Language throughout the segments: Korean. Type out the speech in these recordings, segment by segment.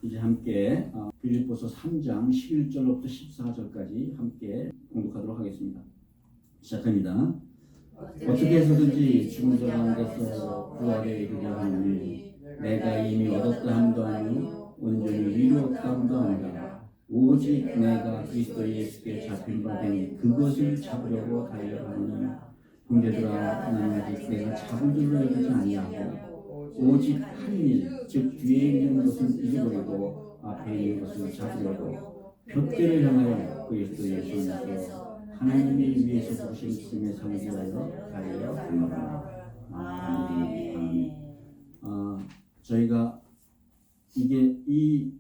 이제 함께 빌립보서 3장 11절부터 14절까지 함께 공독하도록 하겠습니다. 시작합니다. 어떻게 해서든지 죽은 자 가운데서 부활에 이르게 하노니 내가 이미 얻었다 함도 아니요 온전히 이루었다 함도 아니라 오직 내가 그리스도 예수께 잡힌 바 되니 그것을 잡으려고 달려가노니 형제들아 나는 아직 내가 잡은 줄로 여기지 아니하고 오직 한 일, 즉 뒤에 있는 것은 잊어버리고 앞에 있는 것을 잡으려고 푯대를 향하여 그리스도 예수 안에서 하나님이 위에서 부르신 주님의 상을 위하여 달려가노라. 아멘. 저희가 이게 이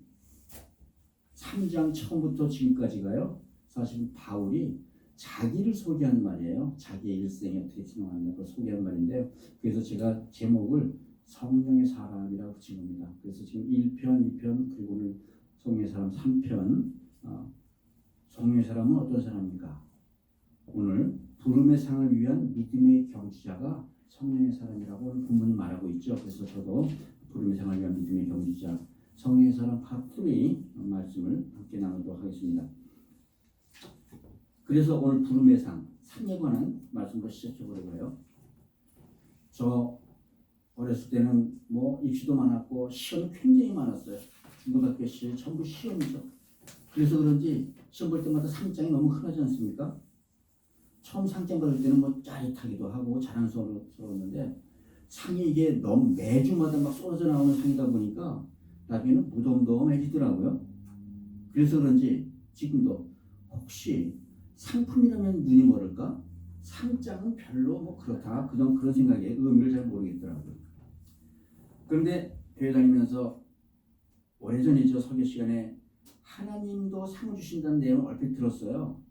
3장 처음부터 지금까지가요, 사실 바울이 자기를 소개한 말이에요. 자기의 일생이 어떻게 진행하는 걸 소개한 말인데요. 그래서 제가 제목을 성령의 사람이라고 붙인 겁니다. 그래서 지금 1편, 2편, 그리고 오늘 성령의 사람 3편. 성령의 사람은 어떤 사람입니까? 오늘 부름의 상을 위한 믿음의 경주자가 성령의 사람이라고 오늘 본문이 말하고 있죠. 그래서 저도 부름의 상을 위한 믿음의 경주자, 성령의 사람 파트 3 말씀을 함께 나누도록 하겠습니다. 그래서 오늘 부름의 상에 관한 말씀으로 시작해보려고요. 저 어렸을 때는 입시도 많았고 시험이 굉장히 많았어요. 중고등학교 시험 전부 시험이죠. 그래서 그런지 시험 볼 때마다 상장이 너무 흔하지 않습니까? 처음 상장 받을 때는 짜릿하기도 하고 자랑스러웠는데 상이 이게 너무 매주마다 막 쏟아져 나오는 상이다 보니까 나중에는 무덤덤해지더라고요. 그래서 그런지 지금도 혹시 상품이라면 눈이 멀을까? 상장은 별로 그렇다. 그런 생각에 의미를 잘 모르겠더라고요. 그런데 교회 다니면서 오래전이죠. 설교 시간에 하나님도 상 주신다는 내용을 얼핏 들었어요.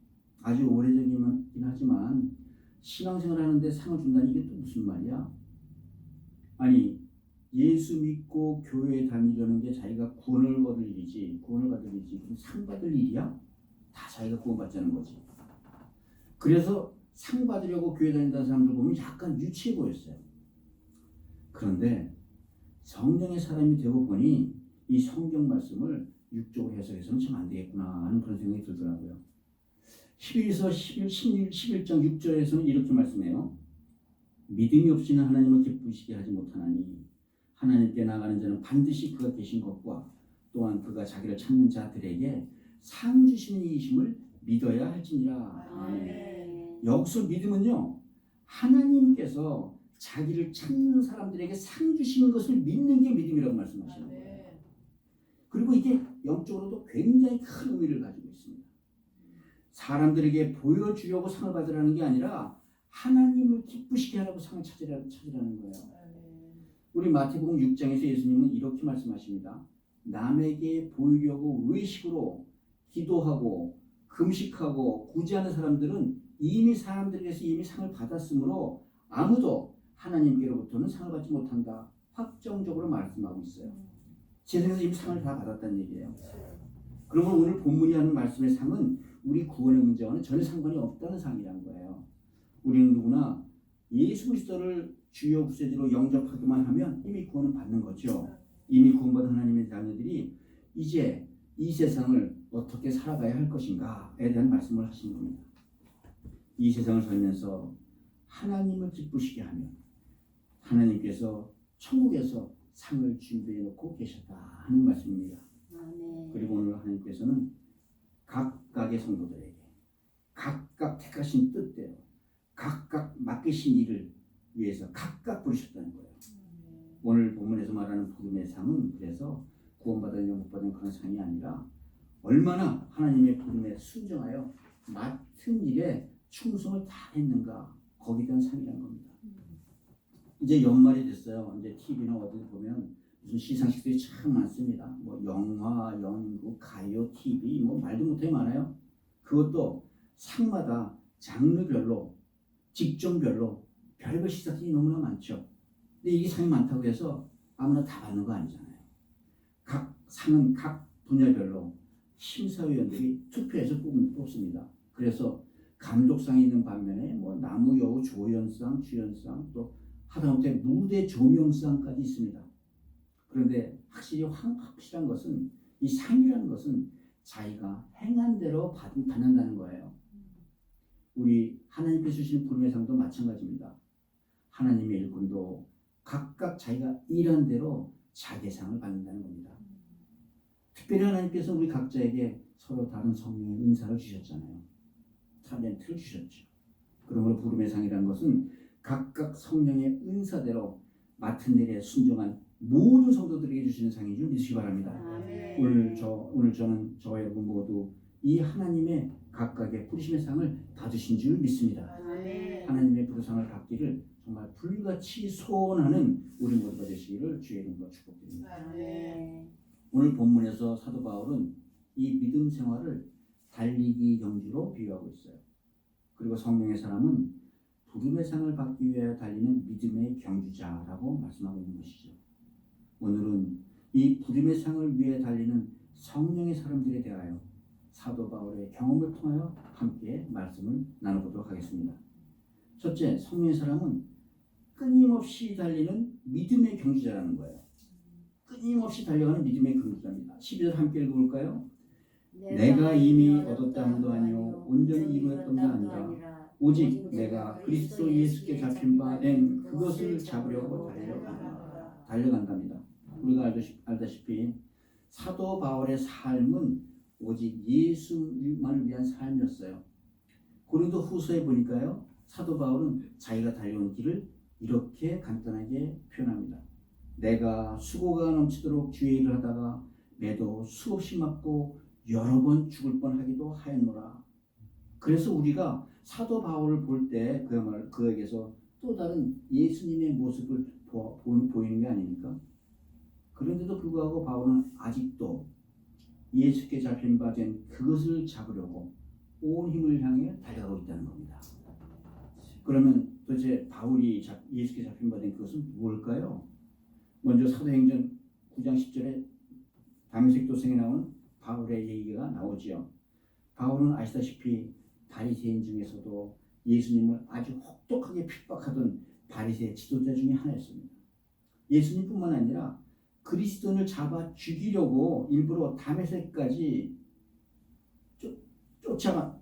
아주 오래전이긴 하지만 신앙생활 하는데 상을 준다니 이게 또 무슨 말이야? 아니 예수 믿고 교회에 다니려는 게 자기가 구원을 받을 일이지 그럼 상 받을 일이야? 다 자기가 구원받자는 거지. 그래서 상 받으려고 교회 다닌다는 사람들 보면 약간 유치해 보였어요. 그런데 성령의 사람이 되고 보니 이 성경 말씀을 육적으로 해석해서는 참 안 되겠구나 하는 그런 생각이 들더라고요. 11장 6절에서는 이렇게 말씀해요. 믿음이 없이는 하나님을 기쁘시게 하지 못하나니 하나님께 나가는 자는 반드시 그가 계신 것과 또한 그가 자기를 찾는 자들에게 상 주시는 이심을 믿어야 할지니라. 여기서 믿음은요, 하나님께서 자기를 찾는 사람들에게 상 주시는 것을 믿는 게 믿음이라고 말씀하시는 거예요. 그리고 이게 영적으로도 굉장히 큰 의미를 가지고 있습니다. 사람들에게 보여주려고 상을 받으라는 게 아니라 하나님을 기쁘시게 하라고 상을 찾으라는 거예요. 우리 마태복음 6장에서 예수님은 이렇게 말씀하십니다. 남에게 보이려고 의식으로 기도하고 금식하고 구제하는 사람들은 이미 사람들에게서 이미 상을 받았으므로 아무도 하나님께로부터는 상을 받지 못한다. 확정적으로 말씀하고 있어요. 세상에서 이미 상을 다 받았다는 얘기예요. 그러면 오늘 본문이 하는 말씀의 상은 우리 구원의 문제와는 전혀 상관이 없다는 상이라는 거예요. 우리는 누구나 예수 그리스도를 주요 구세주로 영접하기만 하면 이미 구원은 받는 거죠. 이미 구원받은 하나님의 자녀들이 이제 이 세상을 어떻게 살아가야 할 것인가에 대한 말씀을 하시는 겁니다. 이 세상을 살면서 하나님을 기쁘시게 하면 하나님께서 천국에서 상을 준비해 놓고 계셨다 하는 말씀입니다. 그리고 오늘 하나님께서는 각각의 성도들에게 각각 택하신 뜻대로 각각 맡기신 일을 위해서 각각 부르셨다는 거예요. 오늘 본문에서 말하는 부름의 상은 그래서 구원받은 못 받은 그런 상이 아니라 얼마나 하나님의 부름에 순종하여 맡은 일에 충성을 다했는가, 거기에 대한 상이라는 겁니다. 이제 연말이 됐어요. 이제 TV나 어디 보면 무슨 시상식들이 참 많습니다. 영화, 연구, 가요, TV 말도 못해 많아요. 그것도 상마다 장르별로, 직종별로 별별 시상식이 너무나 많죠. 근데 이게 상이 많다고 해서 아무나 다 받는 거 아니잖아요. 각 상은 각 분야별로 심사위원들이 투표해서 뽑습니다. 그래서 감독상이 있는 반면에 나무여우 조연상, 주연상, 또 하다못해 무대 조명상까지 있습니다. 그런데 확실한 것은 이 상이라는 것은 자기가 행한 대로 받는다는 거예요. 우리 하나님께서 주시는 부름의 상도 마찬가지입니다. 하나님의 일꾼도 각각 자기가 일한 대로 자기의 상을 받는다는 겁니다. 특별히 하나님께서 우리 각자에게 서로 다른 성령의 은사를 주셨잖아요. 탤런트를 주셨죠. 그러므로 부름의 상이라는 것은 각각 성령의 은사대로 맡은 일에 순종한 모든 성도들에게 주시는 상인 줄 믿으시기 바랍니다. 오늘 저는 저와 여러분 모두 이 하나님의 각각의 부르심의 상을 받으신 줄 믿습니다. 하나님의 부르상을 받기를 정말 불같이 소원하는 우리 모두가 되시기를 주의 이름으로 축복드립니다. 오늘 본문에서 사도 바울은 이 믿음 생활을 달리기 경주로 비유하고 있어요. 그리고 성령의 사람은 부름의 상을 받기 위해 달리는 믿음의 경주자라고 말씀하고 있는 것이죠. 오늘은 이 부름의 상을 위해 달리는 성령의 사람들에 대하여 사도 바울의 경험을 통하여 함께 말씀을 나눠보도록 하겠습니다. 첫째, 성령의 사람은 끊임없이 달리는 믿음의 경주자라는 거예요. 끊임없이 달려가는 믿음의 경주자입니다. 12절 함께 읽어볼까요? 내가 이미 얻었다 함도 아니요 온전히 이루었던 바 아니라 오직 내가 그리스도 예수께 잡힌 바 된 그것을 잡으려고 달려간답니다. 우리가 알다시피 사도 바울의 삶은 오직 예수만을 위한 삶이었어요. 고린도 후서에 보니까요, 사도 바울은 자기가 달려온 길을 이렇게 간단하게 표현합니다. 내가 수고가 넘치도록 주의 일을 하다가 매도 수없이 맞고 여러 번 죽을 뻔하기도 하였노라. 그래서 우리가 사도 바울을 볼 때 그야말로 그에게서 또 다른 예수님의 모습을 보이는 게 아닙니까? 그런데도 불구하고 바울은 아직도 예수께 잡힌 바 된 그것을 잡으려고 온 힘을 향해 달려가고 있다는 겁니다. 그러면 도대체 바울이 예수께 잡힌 바 된 그것은 뭘까요? 먼저 사도행전 9장 10절에 다메섹 도성에 나오는 바울의 얘기가 나오지요. 바울은 아시다시피 바리새인 중에서도 예수님을 아주 혹독하게 핍박하던 바리새 지도자 중에 하나였습니다. 예수님뿐만 아니라 그리스도인을 잡아 죽이려고 일부러 다메섹까지 쫓아가,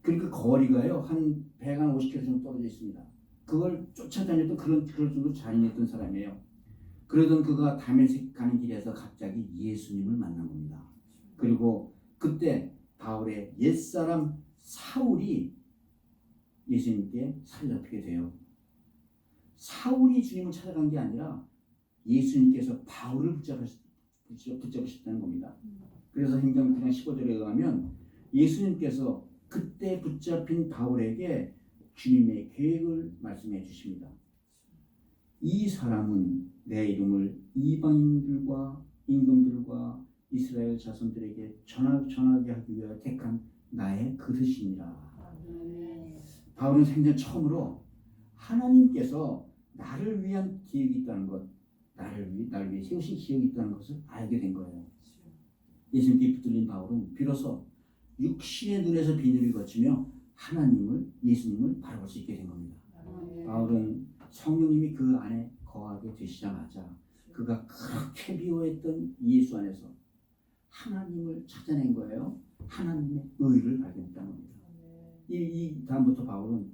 그러니까 거리가요 한 150km 정도 떨어져 있습니다. 그걸 쫓아다녔던 그럴 정도로 잔인했던 사람이에요. 그러던 그가 다메섹 가는 길에서 갑자기 예수님을 만난 겁니다. 그리고 그때 바울의 옛사람 사울이 예수님께 사로잡히게 돼요. 사울이 주님을 찾아간 게 아니라 예수님께서 바울을 붙잡으셨다는 겁니다. 그래서 행전 9장 15절에 의하면 예수님께서 그때 붙잡힌 바울에게 주님의 계획을 말씀해 주십니다. 이 사람은 내 이름을 이방인들과 임금들과 이스라엘 자손들에게 전하게 하기 위하여 택한 나의 그릇이니라. 바울은 생전 처음으로 하나님께서 나를 위한 계획이 있다는 것, 나를 위해 세우신 계획이 있다는 것을 알게 된 거예요. 예수님께 붙들린 바울은 비로소 육신의 눈에서 비늘을 거치며 예수님을 바라볼 수 있게 된 겁니다. 바울은 성령님이 그 안에 거하게 되시자마자 그가 그렇게 미워했던 예수 안에서 하나님을 찾아낸 거예요. 하나님의 의를 발견했다는 겁니다. 이 다음부터 바울은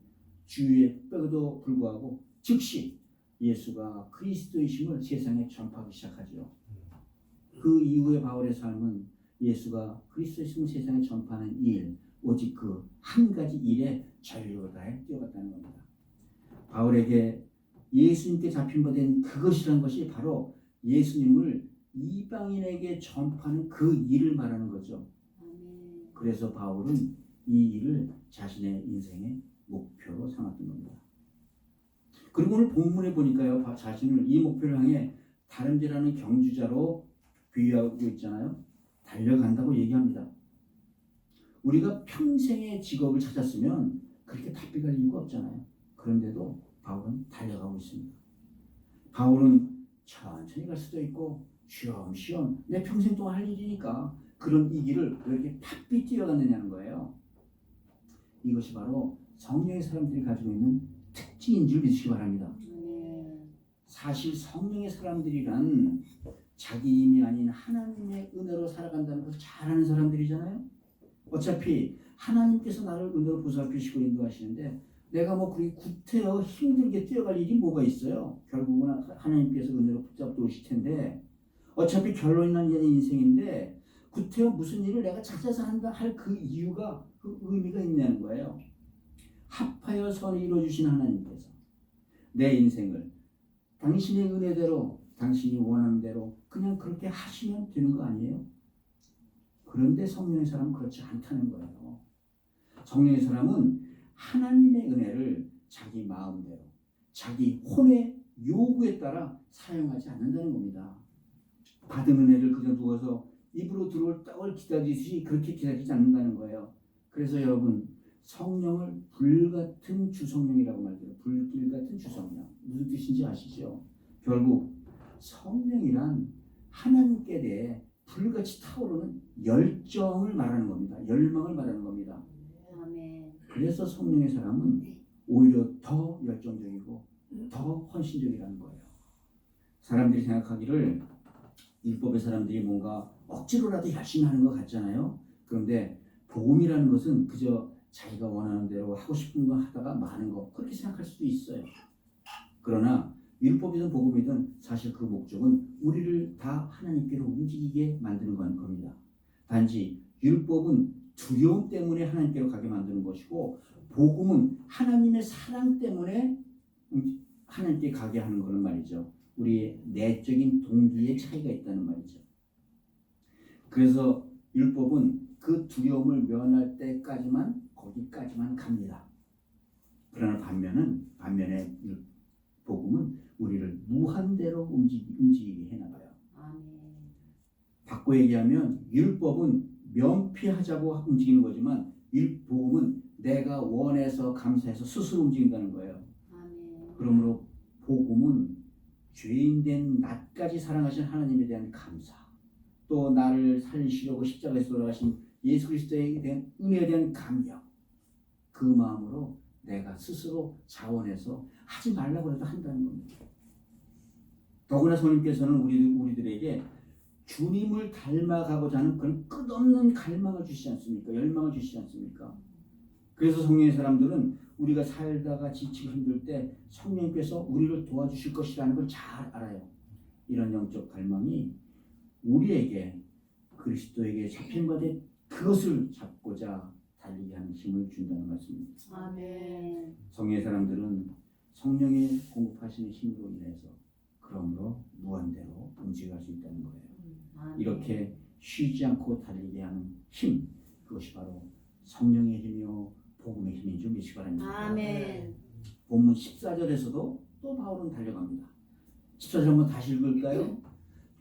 주의 뼈에도 불구하고 즉시 예수가 그리스도이심을 세상에 전파하기 시작하죠. 그 이후에 바울의 삶은 예수가 그리스도이심을 세상에 전파하는 일, 오직 그 한 가지 일에 전력을 다해 뛰어갔다는 겁니다. 바울에게 예수님께 잡힌 바 된 그것이란 것이 바로 예수님을 이방인에게 전파하는 그 일을 말하는 거죠. 그래서 바울은 이 일을 자신의 인생의 목표로 삼았던 겁니다. 그리고 오늘 본문에 보니까요, 자신을 이 목표를 향해 다름질하는 경주자로 비유하고 있잖아요. 달려간다고 얘기합니다. 우리가 평생의 직업을 찾았으면 그렇게 바삐 갈 이유가 없잖아요. 그런데도 바울은 달려가고 있습니다. 바울은 천천히 갈 수도 있고 쉬엄쉬엄 내 평생 동안 할 일이니까 그런 이 길을 왜 이렇게 바삐 뛰어갔느냐는 거예요. 이것이 바로 성령의 사람들이 가지고 있는 특징인 줄 믿으시기 바랍니다. 사실 성령의 사람들이란 자기 힘이 아닌 하나님의 은혜로 살아간다는 것을 잘 아는 사람들이잖아요. 어차피 하나님께서 나를 은혜로 보살피시고 인도하시는데 내가 뭐 그렇게 구태여 힘들게 뛰어갈 일이 뭐가 있어요. 결국은 하나님께서 은혜로 붙잡고 오실 텐데 어차피 결론이 난 인생인데 구태여 무슨 일을 내가 찾아서 한다 할 그 이유가 그 의미가 있냐는 거예요. 합하여 선을 이루어주신 하나님께서 내 인생을 당신의 은혜대로 당신이 원하는 대로 그냥 그렇게 하시면 되는 거 아니에요? 그런데 성령의 사람은 그렇지 않다는 거예요. 성령의 사람은 하나님의 은혜를 자기 마음대로 자기 혼의 요구에 따라 사용하지 않는다는 겁니다. 받은 은혜를 그저 누워서 입으로 들어올 떡을 기다리듯이 그렇게 기다리지 않는다는 거예요. 그래서 여러분 성령을 불같은 주성령이라고 말해요. 불길 같은 주성령. 무슨 뜻인지 아시죠? 결국 성령이란 하나님께 대해 불같이 타오르는 열정을 말하는 겁니다. 열망을 말하는 겁니다. 그래서 성령의 사람은 오히려 더 열정적이고 더 헌신적이라는 거예요. 사람들이 생각하기를 율법의 사람들이 뭔가 억지로라도 열심히 하는 것 같잖아요. 그런데 복음이라는 것은 그저 자기가 원하는 대로 하고 싶은 거 하다가 마는 거 그렇게 생각할 수도 있어요. 그러나 율법이든 복음이든 사실 그 목적은 우리를 다 하나님께로 움직이게 만드는 겁니다. 단지 율법은 두려움 때문에 하나님께로 가게 만드는 것이고 복음은 하나님의 사랑 때문에 하나님께 가게 하는 거는 말이죠. 우리의 내적인 동기의 차이가 있다는 말이죠. 그래서 율법은 그 두려움을 면할 때까지만 거기까지만 갑니다. 그러나 반면에 복음은 우리를 무한대로 움직이게 해나가요. 바꿔 얘기하면 율법은 면피하자고 움직이는 거지만 복음은 내가 원해서 감사해서 스스로 움직인다는 거예요. 그러므로 복음은 죄인된 나까지 사랑하신 하나님에 대한 감사, 또 나를 살리시려고 십자가에서 돌아가신 예수 그리스도에 대한 은혜에 대한 감격, 그 마음으로 내가 스스로 자원해서 하지 말라고 해도 한다는 겁니다. 더구나 성령께서는 우리들에게 주님을 닮아가고자 하는 그런 끝없는 갈망을 주시지 않습니까? 열망을 주시지 않습니까? 그래서 성령의 사람들은 우리가 살다가 지치고 힘들 때 성령께서 우리를 도와주실 것이라는 걸 잘 알아요. 이런 영적 갈망이 우리에게 그리스도에게 잡힌 바에 그것을 잡고자 달리게 하는 힘을 준다는 말씀입니다. 아멘. 성령의 사람들은 성령의 공급하시는 힘으로 인해서 그러므로 무한대로 움직여갈 수 있다는 거예요. 아멘. 이렇게 쉬지 않고 달리게 하는 힘, 그것이 바로 성령의 힘이요 복음의 힘인 줄 믿으시기 바랍니다. 아멘. 본문 14절에서도 또 바울은 달려갑니다. 14절 한번 다시 읽을까요?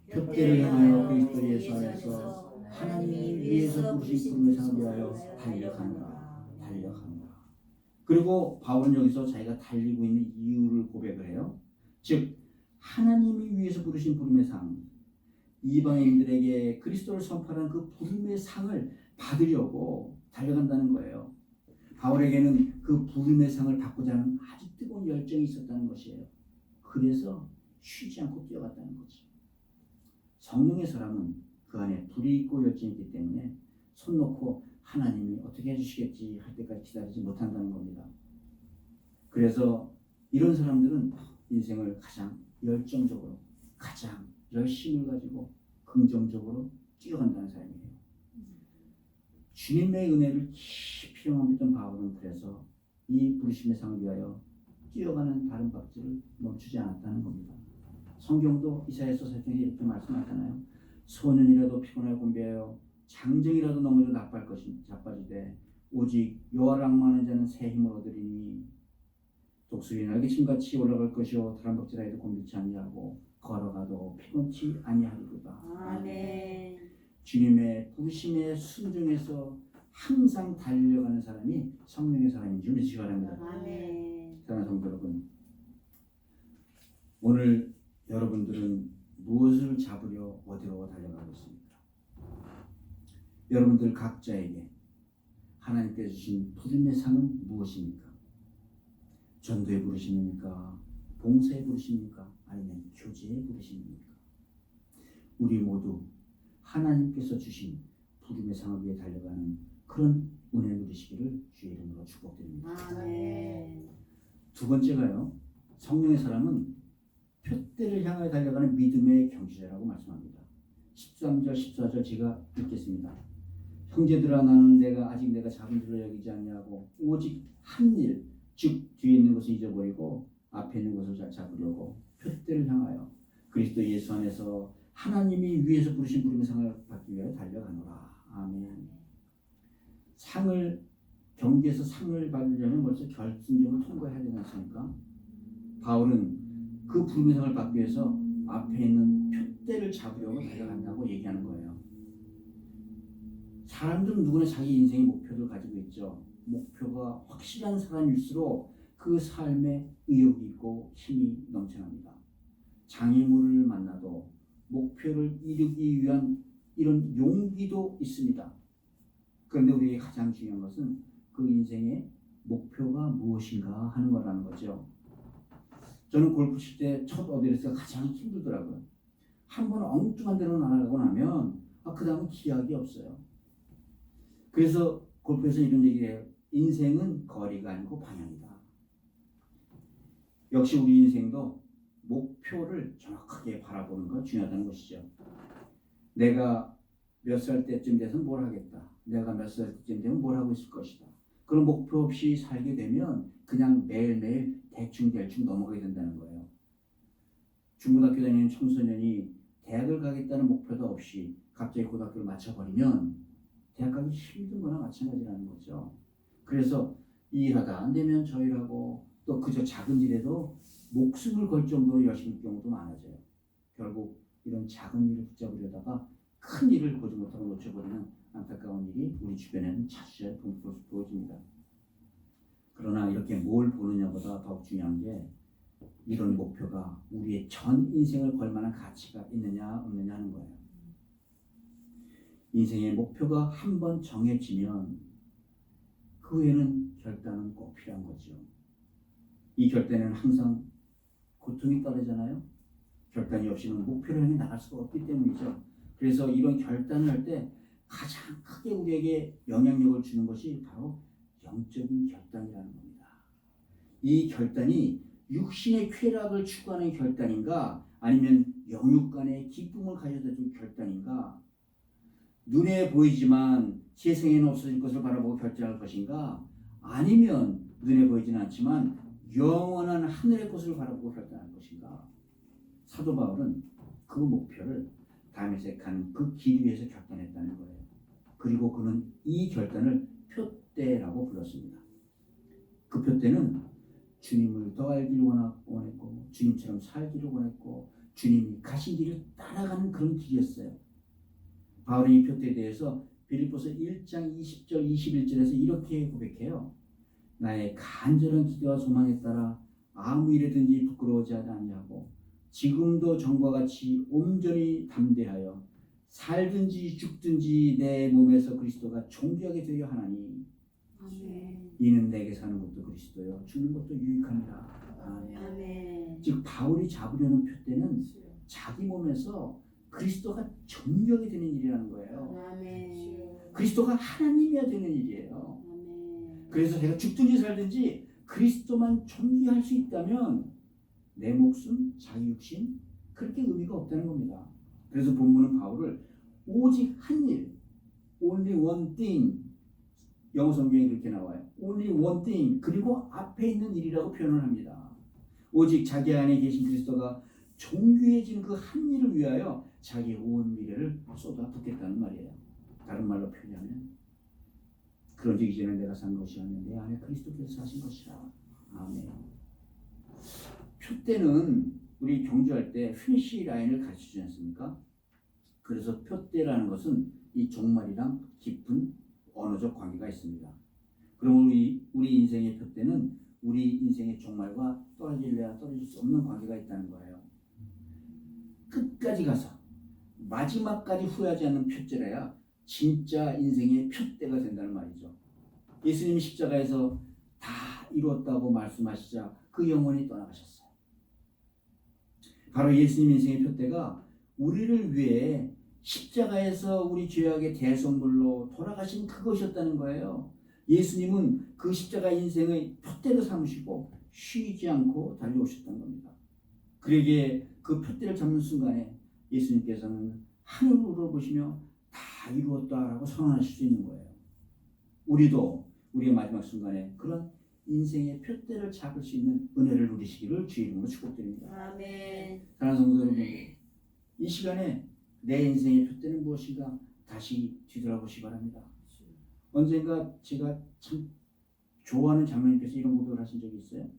벽대를 향하여 그리스도 예수 안에서 하나님이 위에서 부르신 부름의 상을 위하여 달려가노라. 그리고 바울은 여기서 자기가 달리고 있는 이유를 고백을 해요. 즉 하나님이 위에서 부르신 부름의 상, 이방인들에게 그리스도를 선포하는 그 부름의 상을 받으려고 달려간다는 거예요. 바울에게는 그 부름의 상을 받고자 하는 아주 뜨거운 열정이 있었다는 것이에요. 그래서 쉬지 않고 뛰어갔다는 거죠. 성령의 사람은 그 안에 불이 있고 열정이 있기 때문에 손 놓고 하나님이 어떻게 해주시겠지 할 때까지 기다리지 못한다는 겁니다. 그래서 이런 사람들은 인생을 가장 열정적으로 가장 열심을 가지고 긍정적으로 뛰어간다는 사람이에요. 주님의 은혜를 깊이 경험했던 바울은 그래서 이 부르심의 상을 위하여 뛰어가는 다른 박질을 멈추지 않았다는 겁니다. 성경도 이사야서 4장에 이렇게 말씀하잖아요. 소년이라도 피곤하여 곤배하여 장정이라도 넘어져 자빠지되 오직 여호와를 앙망하는 자는 새 힘을 얻으리니 독수리 날개침같이 올라갈 것이요 다른 박질하여도 곤비치 아니하고 걸어가도 피곤치 아니하리로다. 아멘. 주님의 부르심에 순종해서 항상 달려가는 사람이 성령의 사람인 줄 믿으시기 바랍니다. 아멘. 사랑하는 성도 여러분, 오늘 여러분들은 무엇을 잡으려 어디로 달려가고 있습니까? 여러분들 각자에게 하나님께서 주신 부름의 상은 무엇입니까? 전도의 부르심입니까? 봉사의 부르심입니까? 아니면 교제에 부르심입니까? 우리 모두 하나님께서 주신 부름의 상을 위해 달려가는 그런 은혜 누리시기를 주의 이름으로 축복드립니다. 아멘. 두 번째가요. 성령의 사람은 표대를 향하여 달려가는 믿음의 경주자라고 말씀합니다. 13절 14절 제가 읽겠습니다. 형제들아 나는 아직 내가 작은 줄로 여기지 않냐고 오직 한 일 즉 뒤에 있는 것을 잊어버리고 앞에 있는 것을 잡으려고 표대를 향하여 그리스도 예수 안에서 하나님이 위에서 부르신 부름의 상을 받기 위하여 달려가노라. 아멘. 경기에서 상을 받으려면 벌써 결승점을 통과해야 되지 않습니까? 바울은 그 부름의 상을 받기 위해서 앞에 있는 표대를 잡으려고 달려간다고 얘기하는 거예요. 사람들은 누구나 자기 인생의 목표를 가지고 있죠. 목표가 확실한 사람일수록 그 삶에 의욕이 있고 힘이 넘쳐납니다. 장애물을 만나도 목표를 이루기 위한 이런 용기도 있습니다. 그런데 우리에게 가장 중요한 것은 그 인생의 목표가 무엇인가 하는 거라는 거죠. 저는 골프 칠 때 첫 어드레스가 가장 힘들더라고요. 한번 엉뚱한 데로 날아가고 나면 그 다음은 기약이 없어요. 그래서 골프에서 이런 얘기를 해요. 인생은 거리가 아니고 방향이다. 역시 우리 인생도 목표를 정확하게 바라보는 건 중요하다는 것이죠. 내가 몇 살 때쯤 돼서 뭘 하겠다. 내가 몇 살 때쯤 되면 뭘 하고 있을 것이다. 그런 목표 없이 살게 되면 그냥 매일매일 대충 넘어가게 된다는 거예요. 중고등학교 다니는 청소년이 대학을 가겠다는 목표도 없이 갑자기 고등학교를 마쳐버리면 대학 가기 힘든 거나 마찬가지라는 거죠. 그래서 이 일하다 안 되면 저 일하고 또 그저 작은 일에도 목숨을 걸 정도로 열심히 경우도 많아져요. 결국 이런 작은 일을 붙잡으려다가 큰 일을 보지 못하고 놓쳐버리는 안타까운 일이 우리 주변에는 자주 보여집니다. 그러나 이렇게 뭘 보느냐보다 더욱 중요한 게 이런 목표가 우리의 전 인생을 걸 만한 가치가 있느냐 없느냐 하는 거예요. 인생의 목표가 한번 정해지면 그 후에는 결단은 꼭 필요한 거죠. 이 결단에는 항상 고통이 따르잖아요. 결단이 없이는 목표를 향해 나갈 수가 없기 때문이죠. 그래서 이런 결단을 할 때 가장 크게 우리에게 영향력을 주는 것이 바로 영적인 결단이라는 겁니다. 이 결단이 육신의 쾌락을 추구하는 결단인가 아니면 영육 간의 기쁨을 가져다 줄 결단인가, 눈에 보이지만 세상에는 없어질 것을 바라보고 결정할 것인가 아니면 눈에 보이지는 않지만 영원한 하늘의 것을 바라보고 결단할 것인가. 사도 바울은 그 목표를 다메섹한 그 길 위에서 결단했다는 거예요. 그리고 그는 이 결단을 표대라고 불렀습니다. 그 표대는 주님을 더 알기를 원했고 주님처럼 살기를 원했고 주님이 가신 길을 따라가는 그런 길이었어요. 바울이 이 표대에 대해서 빌립보서 1장 20절 21절에서 이렇게 고백해요. 나의 간절한 기대와 소망에 따라 아무 일에든지 부끄러워하지 아니하고 지금도 전과 같이 온전히 담대하여 살든지 죽든지 내 몸에서 그리스도가 존귀하게 되려 하나니 아멘. 이는 내게 사는 것도 그리스도요 죽는 것도 유익합니다. 아멘. 즉 바울이 잡으려는 표대는 자기 몸에서 그리스도가 존귀하게 되는 일이라는 거예요. 아멘. 그리스도가 하나님이어야 되는 일이에요. 아멘. 그래서 제가 죽든지 살든지 그리스도만 존귀할 수 있다면 내 목숨, 자기 육신 그렇게 의미가 없다는 겁니다. 그래서 본문은 바울을 오직 한 일, only one thing, 영어 성경에 그렇게 나와요. only one thing, 그리고 앞에 있는 일이라고 표현을 합니다. 오직 자기 안에 계신 그리스도가 존귀해진 그 한 일을 위하여 자기 온 미래를 쏟아붓겠다는 말이에요. 다른 말로 표현하면 그런즉 이제는 내가 산 것이 아니라 내 안에 그리스도께서 사신 것이라. 아멘. 표대는 우리 경주할 때 피니시 라인을 가르치지 않습니까? 그래서 표대라는 것은 이 종말이랑 깊은 언어적 관계가 있습니다. 그럼 우리 인생의 표대는 우리 인생의 종말과 떨어질래야 떨어질 수 없는 관계가 있다는 거예요. 끝까지 가서 마지막까지 후회하지 않는 표대라야 진짜 인생의 표대가 된다는 말이죠. 예수님이 십자가에서 다 이루었다고 말씀하시자 그 영혼이 떠나가셨어요. 바로 예수님 인생의 표대가 우리를 위해 십자가에서 우리 죄악의 대속물로 돌아가신 그것이었다는 거예요. 예수님은 그 십자가 인생의 표대를 삼으시고 쉬지 않고 달려오셨던 겁니다. 그에게 그 표대를 잡는 순간에 예수님께서는 하늘을 보시며 다 이루었다라고 선언하실 수 있는 거예요. 우리도 우리의 마지막 순간에 그런 인생의 표대를 잡을 수 있는 은혜를 누리시기를 주의 이름으로 축복드립니다. 아멘. 사랑하는 성도 여러분, 이 시간에 내 인생의 표대는 무엇인가 다시 뒤돌아보시기 바랍니다. 언젠가 제가 참 좋아하는 장로님께서 이런 고백을 하신 적이 있어요.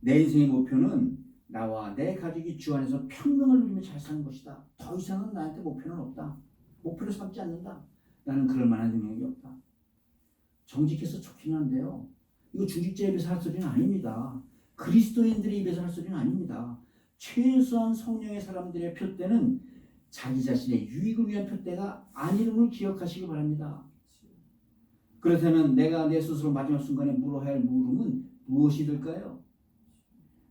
내 인생의 목표는 나와 내 가족이 주 안에서 평강을 누리며 잘 사는 것이다. 더 이상은 나한테 목표는 없다. 목표를 삼지 않는다. 나는 그럴 만한 능력이 없다. 정직해서 좋긴 한데요. 이거 중직자 입에서 할 소리는 아닙니다. 그리스도인들의 입에서 할 소리는 아닙니다. 최소한 성령의 사람들의 표대는 자기 자신의 유익을 위한 표대가 아님을 기억하시기 바랍니다. 그렇다면 내가 내 스스로 마지막 순간에 물어야 할 물음은 무엇이 될까요?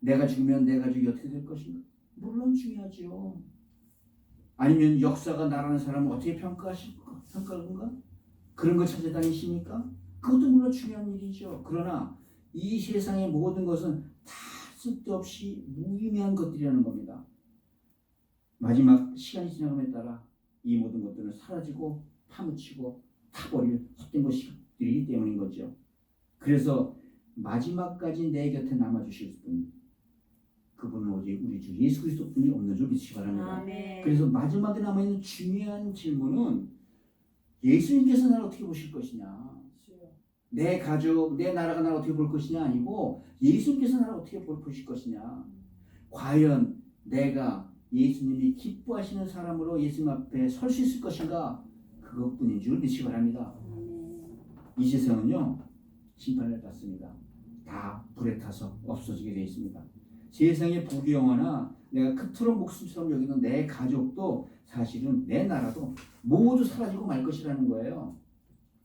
내가 죽으면 내 가족이 어떻게 될 것인가? 물론 중요하지요. 아니면 역사가 나라는 사람을 어떻게 평가하는가? 그런 걸 찾아다니십니까? 그것도 물론 중요한 일이죠. 그러나 이 세상의 모든 것은 다 쓸데없이 무의미한 것들이라는 겁니다. 마지막 시간이 지나감에 따라 이 모든 것들은 사라지고 파묻히고 타버릴 헛된 것이기 때문인 거죠. 그래서 마지막까지 내 곁에 남아주실 분, 그분은 오직 우리 주 예수 그리스도뿐이 없는 줄 믿으시기 바랍니다. 아멘. 그래서 마지막에 남아있는 중요한 질문은 예수님께서 나를 어떻게 보실 것이냐, 내 가족, 내 나라가 나를 어떻게 볼 것이냐 아니고 예수님께서 나를 어떻게 보실 것이냐. 과연 내가 예수님이 기뻐하시는 사람으로 예수님 앞에 설 수 있을 것인가? 그것뿐인 줄 믿으시기 바랍니다. 이 세상은요, 심판을 받습니다. 다 불에 타서 없어지게 되어 있습니다. 세상의 부귀영화나 내가 그토록 목숨처럼 여기는 내 가족도 사실은 내 나라도 모두 사라지고 말 것이라는 거예요.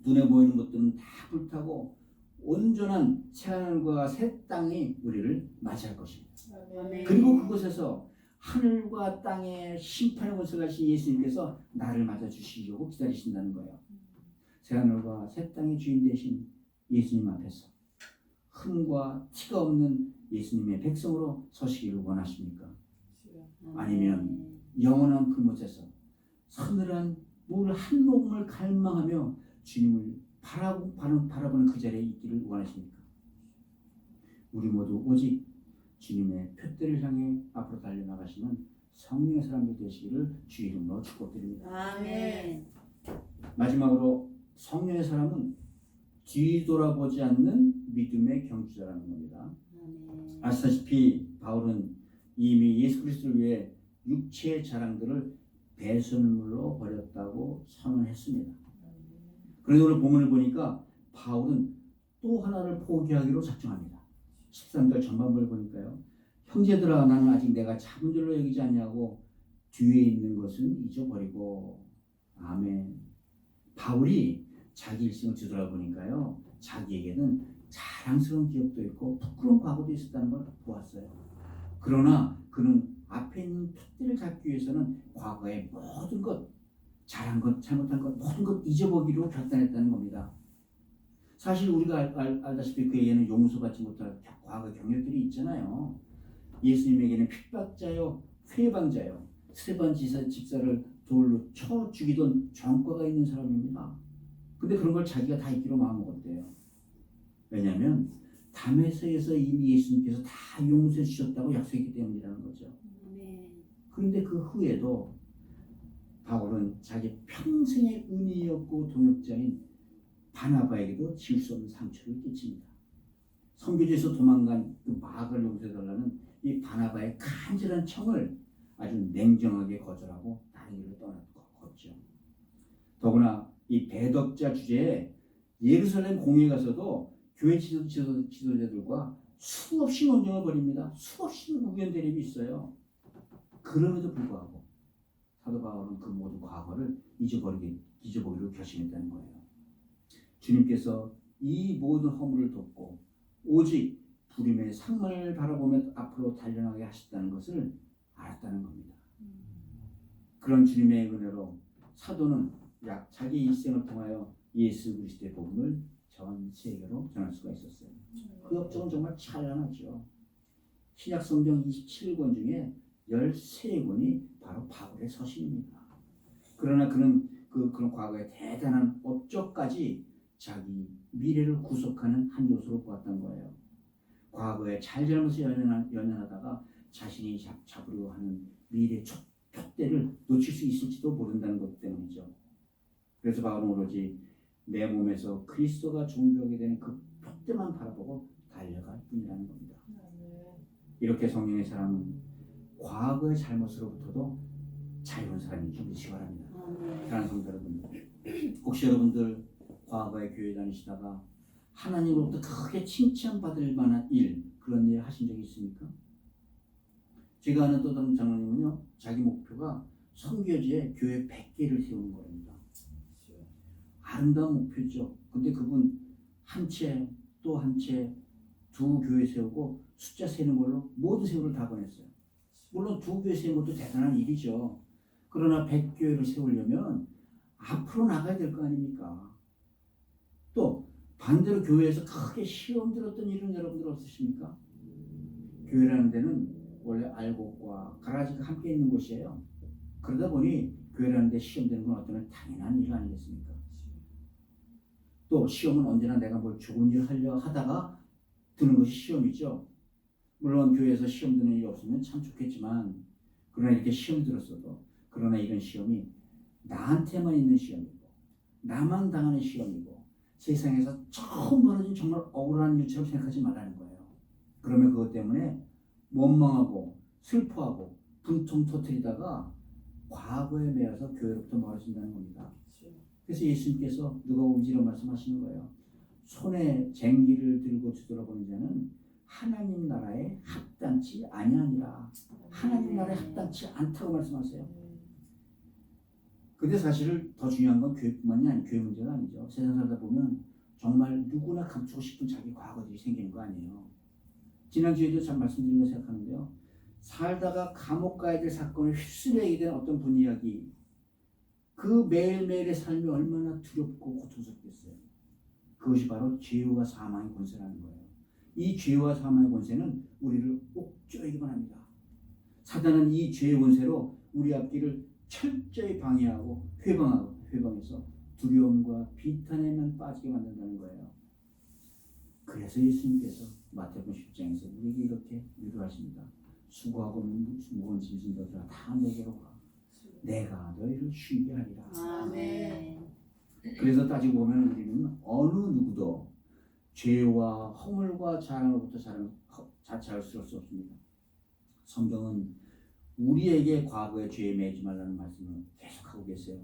눈에 보이는 것들은 다 불타고 온전한 새하늘과 새 땅이 우리를 맞이할 것입니다. 아멘. 그리고 그곳에서 하늘과 땅의 심판의 권세를 가신 예수님께서 나를 맞아주시려고 기다리신다는 거예요. 새하늘과 새 땅의 주인 되신 예수님 앞에서 흠과 티가 없는 예수님의 백성으로 서시기를 원하십니까? 아니면 영원한 불못에서 서늘한 물 한 모금을 갈망하며 주님을 바라보는 그 자리에 있기를 원하십니까? 우리 모두 오직 주님의 표대를 향해 앞으로 달려나가시는 성령의 사람들 되시기를 주 이름으로 축복드립니다. 아멘. 마지막으로 성령의 사람은 뒤돌아보지 않는 믿음의 경주자라는 겁니다. 아멘. 아시다시피 바울은 이미 예수 그리스도를 위해 육체의 자랑들을 배설물로 버렸다고 선언했습니다. 그런데 오늘 본문을 보니까 바울은 또 하나를 포기하기로 작정합니다. 13절 전반부를 보니까요. 형제들아 나는 아직 내가 잡은 줄로 여기지 않냐고 뒤에 있는 것은 잊어버리고. 아멘. 바울이 자기 일생을 뒤돌아보니까요. 자기에게는 자랑스러운 기억도 있고 부끄러운 과거도 있었다는 걸 보았어요. 그러나 그는 앞에 있는 표대를 잡기 위해서는 과거의 모든 것, 잘한 것, 잘못한 것, 모든 것 잊어보기로 결단했다는 겁니다. 사실 우리가 알다시피 그에게는 용서받지 못할 과거 경력들이 있잖아요. 예수님에게는 핍박자요, 회방자요, 스테반 집사를 돌로 쳐 죽이던 전과가 있는 사람입니다. 근데 그런 걸 자기가 다 잊기로 마음먹었대요. 왜냐하면 담에서에서 이미 예수님께서 다 용서해 주셨다고 약속했기 때문이라는 거죠. 그런데 그 후에도 바울은 자기 평생의 은혜였고 동역자인 바나바에게도 지울 수 없는 상처를 끼칩니다. 선교지에서 도망간 그 마귀를 용서해달라는 이 바나바의 간절한 청을 아주 냉정하게 거절하고 다른 길로 떠났죠. 더구나 이 배덕자 주제에 예루살렘 공회에 가서도 교회 지도자들과 수없이 논쟁을 벌입니다. 수없이 의견 대립이 있어요. 그럼에도 불구하고 사도 바울은 그 모든 과거를 잊어버리기로 결심했다는 거예요. 주님께서 이 모든 허물을 덮고 오직 구름의 상만을 바라보며 앞으로 달려나가게 하셨다는 것을 알았다는 겁니다. 그런 주님의 은혜로 사도는 자기 일생을 통하여 예수 그리스도의 복음을 전 세계로 전할 수가 있었어요. 그 업적은 정말 찬란하죠. 신약 성경 27권 중에 13권이 바로 바울의 서신입니다. 그러나 그는 그런 과거의 대단한 업적까지 자기 미래를 구속하는 한 요소로 보았던 거예요. 과거의 잘잘못을 연연하다가 자신이 잡으려 하는 미래 촛대를 놓칠 수 있을지도 모른다는 것 때문이죠. 그래서 바울은 오로지 내 몸에서 그리스도가 존귀하게 되는 그 촛대만 바라보고 달려갈 뿐이라는 겁니다. 이렇게 성령의 사람은 과거의 잘못으로부터도 자유로운 사람인지 믿으시기 바랍니다. 사랑하는 성도 여러분, 혹시 여러분들 과거에 교회 다니시다가 하나님으로부터 크게 칭찬받을 만한 그런 일 하신 적이 있습니까? 제가 아는 또 다른 장로님은요, 자기 목표가 선교지에 교회 100개를 세우는 겁니다. 아름다운 목표죠. 근데 그분 한 채 또 한 채 두 교회 세우고 숫자 세는 걸로 모든 세월을 다 보냈어요. 물론 두 교회 세우는 것도 대단한 일이죠. 그러나 100교회를 세우려면 앞으로 나가야 될 거 아닙니까? 또 반대로 교회에서 크게 시험 들었던 일은 여러분들 없으십니까? 교회라는 데는 원래 알곡과 가라지가 함께 있는 곳이에요. 그러다 보니 교회라는 데 시험 되는 건 어떤 당연한 일 아니겠습니까? 또 시험은 언제나 내가 뭘 좋은 일을 하려 하다가 드는 것이 시험이죠. 물론 교회에서 시험 드는 일이 없으면 참 좋겠지만, 그러나 이렇게 시험 들었어도, 그러나 이런 시험이 나한테만 있는 시험이고 나만 당하는 시험이고 세상에서 처음 벌어진 정말 억울한 일처럼 생각하지 말라는 거예요. 그러면 그것 때문에 원망하고 슬퍼하고 분통 터뜨리다가 과거에 매여서 교회로부터 멀어진다는 겁니다. 그래서 예수님께서 누가복음 이런 말씀하시는 거예요. 손에 쟁기를 들고 뒤돌아보는 자는 하나님 나라에 합당치 아니하니라. 하나님 나라에 합당치 않다고 말씀하세요. 근데 사실 더 중요한 건 교회뿐만이 아니고 교회 문제가 아니죠. 세상 살다 보면 정말 누구나 감추고 싶은 자기 과거들이 생기는 거 아니에요. 지난주에도 참 말씀드린 거 생각하는데요. 살다가 감옥 가야 될 사건을 휩쓸려야 된 어떤 분 이야기, 그 매일매일의 삶이 얼마나 두렵고 고통스럽겠어요. 그것이 바로 죄와 사망의 권세라는 거예요. 이 죄와 사망의 권세는 우리를 옥죄이기만 합니다. 사단은 이 죄의 권세로 우리 앞길을 철저히 방해하고 회방해서 두려움과 비탄에만 빠지게 만든다는 거예요. 그래서 예수님께서 마태복음 10장에서 우리에게 이렇게 유도하십니다. 수고하고 무거운 짐진 자들아 다 내게로 가. 내가 너희를 쉬게 하리라. 아멘. 그래서 따지고 보면 우리는 어느 누구도 죄와 허물과 자랑으로부터 자체할 수 없습니다. 성경은 우리에게 과거의 죄에 매이지 말라는 말씀을 계속하고 계세요.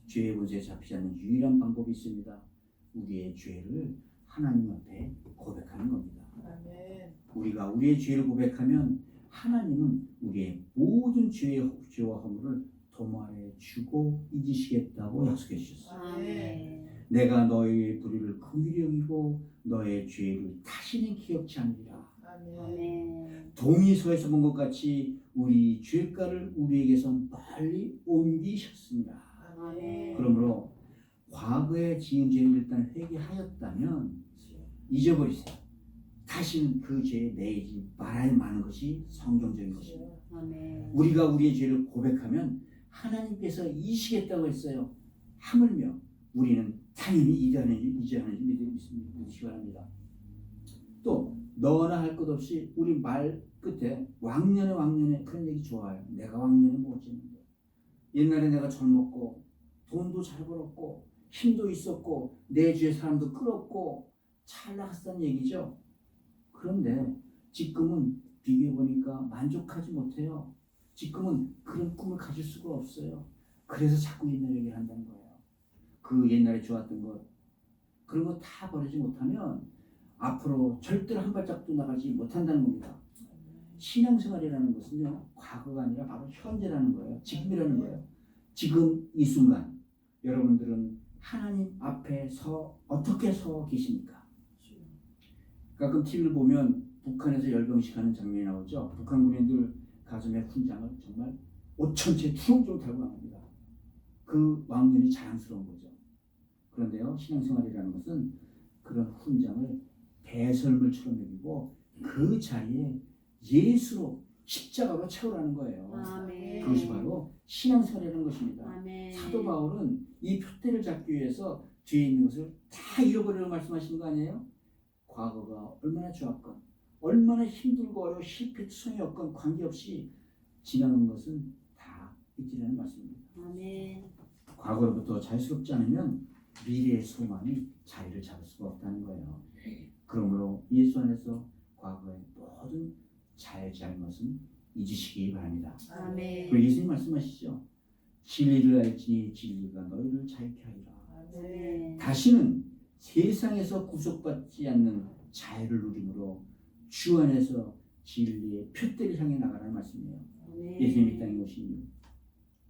죄의 권세에 잡히지 않는 유일한 방법이 있습니다. 우리의 죄를 하나님 앞에 고백하는 겁니다. 아멘. 우리가 우리의 죄를 고백하면 하나님은 우리의 모든 죄와 허물을 도말해 주고 잊으시겠다고 약속해 주셨어요. 아멘. 내가 너희의 불의를 긍휼히 여기고 너의 죄를 다시는 기억지 않으리라. 아멘. 아멘. 동이서에서 본 것 같이 우리 죄가를 우리에게서 멀리 옮기셨습니다. 아멘. 그러므로 과거에 지은 죄를 일단 회개하였다면 잊어버리세요. 다시는 그 죄에 매이지 말아야 하는 것이 성경적인 것입니다. 아멘. 우리가 우리의 죄를 고백하면 하나님께서 이시겠다고 했어요. 하물며 우리는 당연히 이제하는지 믿으시기 바랍니다. 또 너나 할 것 없이 우리 말 끝에 왕년에 그런 얘기 좋아요. 내가 왕년에 뭐 어쨌는데, 옛날에 내가 젊었고 돈도 잘 벌었고 힘도 있었고 내 주위에 사람도 끌었고 잘 나갔다는 얘기죠. 그런데 지금은 비교해보니까 만족하지 못해요. 지금은 그런 꿈을 가질 수가 없어요. 그래서 자꾸 옛날 얘기를 한다는 거예요. 그 옛날에 좋았던 것, 그런 거 다 버리지 못하면 앞으로 절대로 한 발짝도 나가지 못한다는 겁니다. 신앙생활이라는 것은요, 과거가 아니라 바로 현재라는 거예요. 지금이라는 거예요. 지금 이 순간 여러분들은 하나님 앞에 어떻게 서 계십니까? 가끔 TV를 보면 북한에서 열병식 하는 장면이 나오죠. 북한 군인들 가슴에 훈장을 정말 5천채 투렁투렁 달고 나옵니다. 그 왕년이 자랑스러운 거죠. 그런데요, 신앙생활이라는 것은 그런 훈장을 배설물처럼 여기고 그 자리에 예수로 십자가로 채우라는 거예요. 아멘. 그것이 바로 신앙생활이라는 것입니다. 아멘. 사도 바울은 이 표대를 잡기 위해서 뒤에 있는 것을 다 잃어버리라고 말씀하시는 거 아니에요? 과거가 얼마나 좋았건 얼마나 힘들고 어려워 실패투성이었건 관계없이 지나간 것은 다 잊으라는 말씀입니다. 아멘. 과거로부터 자유스럽지 않으면 미래의 소망이 자리를 잡을 수가 없다는 거예요. 그러므로 예수 안에서 과거의 모든 잘못은 잊으시기 바랍니다. 아멘. 그리고 예수님 말씀하시죠. 진리를 알지니 진리가 너희를 자유케 하리라. 아멘. 다시는 세상에서 구속받지 않는 자유를 누림으로 주 안에서 진리의 표대를 향해 나가라는 말씀이에요. 아멘. 예수님이 이 땅에 오신 이유,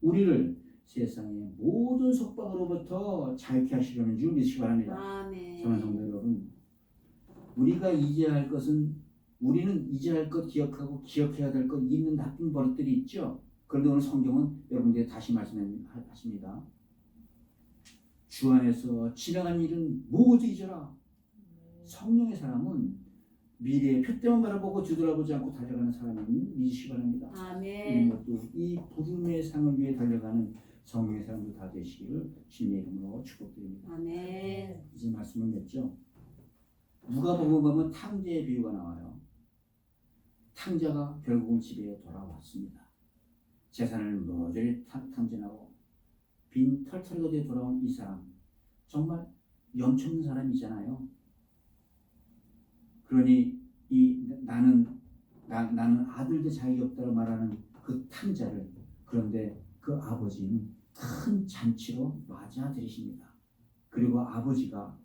우리를 세상의 모든 속박으로부터 자유케 하시려는 줄 믿으시기 바랍니다. 아멘. 사랑하는 성도 여러분, 우리가 잊어야 할 것은 우리는 잊어야 할 것 기억하고 기억해야 될 것 잊는 나쁜 버릇들이 있죠. 그런데 오늘 성경은 여러분들에게 다시 말씀하십니다. 주 안에서 지나간 일은 모두 잊어라. 성령의 사람은 미래의 표대만 바라보고 뒤돌아보지 않고 달려가는 사람은 믿으시기 바랍니다. 우리 아멘. 모두 이 부름의 상을 위해 달려가는 성령의 사람들 다 되시기를 주님의 이름으로 축복드립니다. 아멘. 이제 말씀을 맺죠. 누가복음 보면 탕자의 비유가 나와요. 탕자가 결국은 집에 돌아왔습니다. 재산을 모조리 탕진하고 빈 털터리가 돌아온 이 사람, 정말 연초없는 사람이잖아요. 그러니 나는 아들도 자격이 없다고 말하는 그 탕자를, 그런데 그 아버지는 큰 잔치로 맞아들이십니다. 그리고 아버지가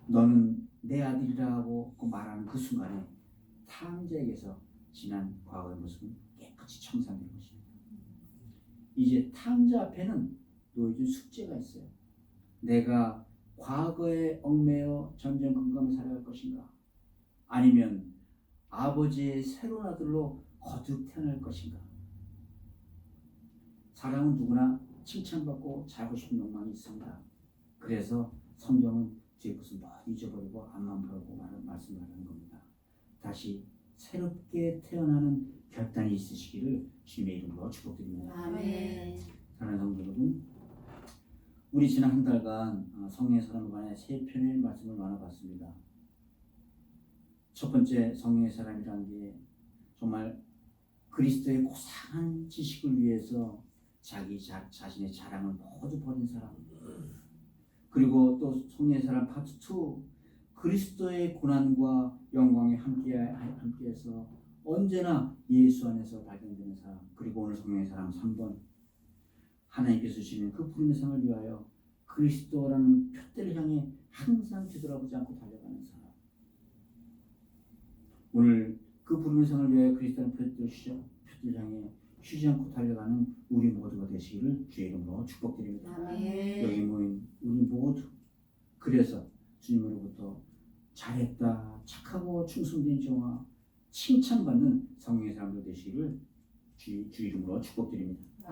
너는 내 아들이라고 말하는 그 순간에 탕자에게서 지난 과거의 모습은 깨끗이 청산된 것입니다. 이제 탕자 앞에는 놓여진 숙제가 있어요. 내가 과거에 얽매여 전전긍긍하며 살아갈 것인가, 아니면 아버지의 새로운 아들로 거듭 태어날 것인가. 사람은 누구나 칭찬받고 잘하고 싶은 욕망이 있습니다. 그래서 성경은 뒤에 것을 모두 잊어버리고 앞만 보고 말씀하는 겁니다. 다시 새롭게 태어나는 결단이 있으시기를 주님의 이름으로 축복드립니다. 아멘. 사랑하는 성도 여러분, 우리 지난 한 달간 성령의 사람에 관해 3편의 말씀을 나눠봤습니다. 첫 번째, 성령의 사람이라는 게 정말 그리스도의 고상한 지식을 위해서 자신의 자랑을 모두 버린 사람. 그리고 또 성령의 사람 파트 2, 그리스도의 고난과 영광에 함께해서 언제나 예수 안에서 발견되는 사람. 그리고 오늘 성령의 사람 3번, 하나님께서 주시는 그 부름의 상을 위하여 그리스도라는 표대를 향해 항상 뒤돌아보지 않고 달려가는 사람. 오늘 그 부름의 상을 위하여 그리스도라는 표대를 향해 쉬지 않고 달려가는 우리 모두가 되시기를 주의 이름으로 축복드립니다. 아멘. 여기 모인 우리 모두, 그래서 주님으로부터 잘했다, 착하고 충성된 종아, 칭찬받는 성령의 사람들 되시기를 주 이름으로 축복드립니다.